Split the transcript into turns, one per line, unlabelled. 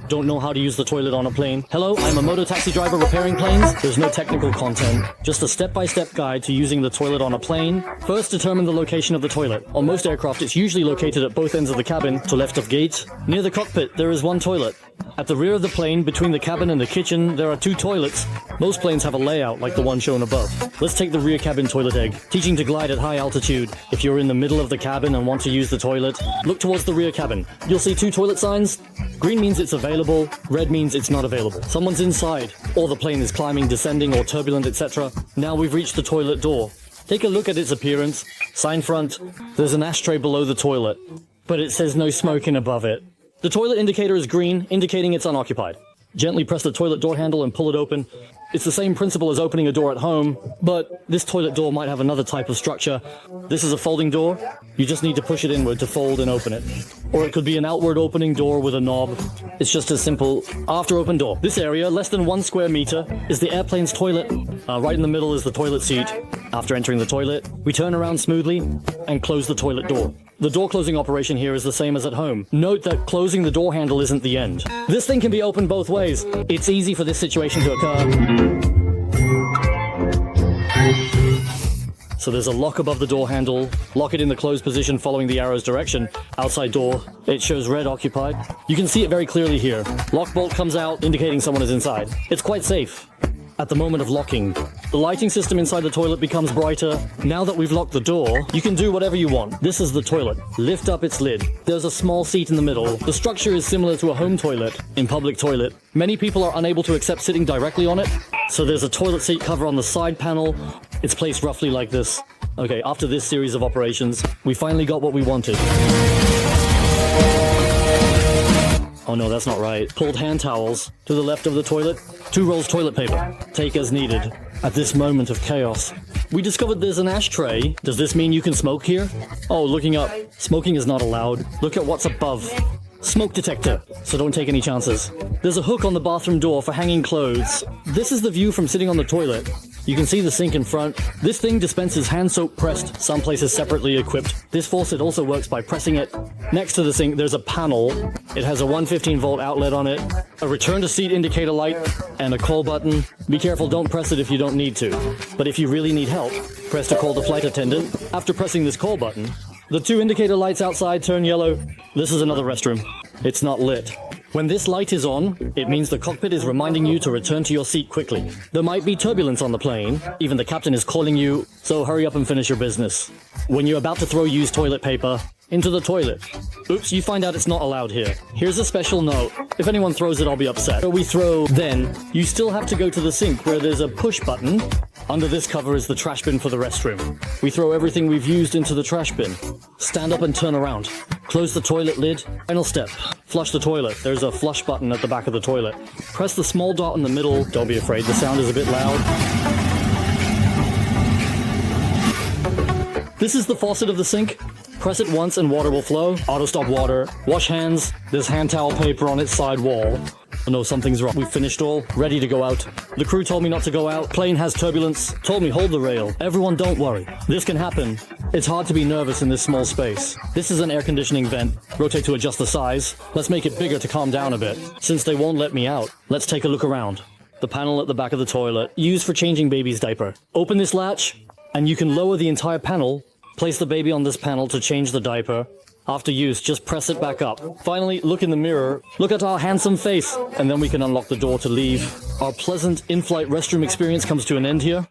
Don't know how to use the toilet on a plane? Hello, I'm a motor taxi driver repairing planes. There's no technical content, just a step-by-step guide to using the toilet on a plane. First, determine the location of the toilet. On most aircraft, it's usually located at both ends of the cabin, to left of gate. Near the cockpit, there is one toilet. At the rear of the plane, between the cabin and the kitchen, there are 2 toilets. Most planes have a layout like the one shown above. Let's take the rear cabin toilet egg. Teaching to glide at high altitude. If you're in the middle of the cabin and want to use the toilet, look towards the rear cabin. You'll see 2 toilet signs. Green means it's available, red means it's not available. Someone's inside, or the plane is climbing, descending, or turbulent, etc. Now we've reached the toilet door. Take a look at its appearance. Sign front. There's an ashtray below the toilet, but it says no smoking above it. The toilet indicator is green, indicating it's unoccupied. Gently press the toilet door handle and pull it open. It's the same principle as opening a door at home, but this toilet door might have another type of structure. This is a folding door. You just need to push it inward to fold and open it. Or it could be an outward opening door with a knob. It's just as simple. After open door. This area, less than 1 square meter, is the airplane's toilet. Right in the middle is the toilet seat. After entering the toilet, we turn around smoothly and close the toilet door. The door closing operation here is the same as at home. Note that closing the door handle isn't the end. This thing can be opened both ways. It's easy for this situation to occur. So there's a lock above the door handle. Lock it in the closed position following the arrow's direction. Outside door, it shows red occupied. You can see it very clearly here. Lock bolt comes out, indicating someone is inside. It's quite safe. At the moment of locking, the lighting system inside the toilet becomes brighter. Now that we've locked the door, you can do whatever you want. This is the toilet. Lift up its lid. There's a small seat in the middle. The structure is similar to a home toilet. In public toilet, many people are unable to accept sitting directly on it, so there's a toilet seat cover on the side panel. It's placed roughly like this. Okay, after this series of operations, we finally got what we wanted. Oh no, that's not right. Pulled hand towels to the left of the toilet. 2 rolls toilet paper. Take as needed. At this moment of chaos, we discovered there's an ashtray. Does this mean you can smoke here? Oh, looking up. Smoking is not allowed. Look at what's above. Smoke detector, so don't take any chances. There's a hook on the bathroom door for hanging clothes. This is the view from sitting on the toilet. You can see the sink in front. This thing dispenses hand soap pressed, some places separately equipped. This faucet also works by pressing it. Next to the sink, there's a panel. It has a 115-volt outlet on it, a return to seat indicator light, and a call button. Be careful, don't press it if you don't need to. But if you really need help, press to call the flight attendant. After pressing this call button, the 2 indicator lights outside turn yellow. This is another restroom. It's not lit. When this light is on, it means the cockpit is reminding you to return to your seat quickly. There might be turbulence on the plane. Even the captain is calling you, so hurry up and finish your business. When you're about to throw used toilet paper into the toilet. Oops, you find out it's not allowed here. Here's a special note. If anyone throws it, I'll be upset. So we throw, then you still have to go to the sink where there's a push button. Under this cover is the trash bin for the restroom. We throw everything we've used into the trash bin. Stand up and turn around. Close the toilet lid. Final step. Flush the toilet. There's a flush button at the back of the toilet. Press the small dot in the middle. Don't be afraid, the sound is a bit loud. This is the faucet of the sink. Press it once and water will flow. Auto stop water. Wash hands. There's hand towel paper on its side wall. Oh no, something's wrong. We've finished all. Ready to go out. The crew told me not to go out. Plane has turbulence. Told me hold the rail. Everyone don't worry. This can happen. It's hard to be nervous in this small space. This is an air conditioning vent. Rotate to adjust the size. Let's make it bigger to calm down a bit. Since they won't let me out, let's take a look around. The panel at the back of the toilet, used for changing baby's diaper. Open this latch, and you can lower the entire panel. Place the baby on this panel to change the diaper. After use, just press it back up. Finally, look in the mirror. Look at our handsome face. And then we can unlock the door to leave. Our pleasant in-flight restroom experience comes to an end here.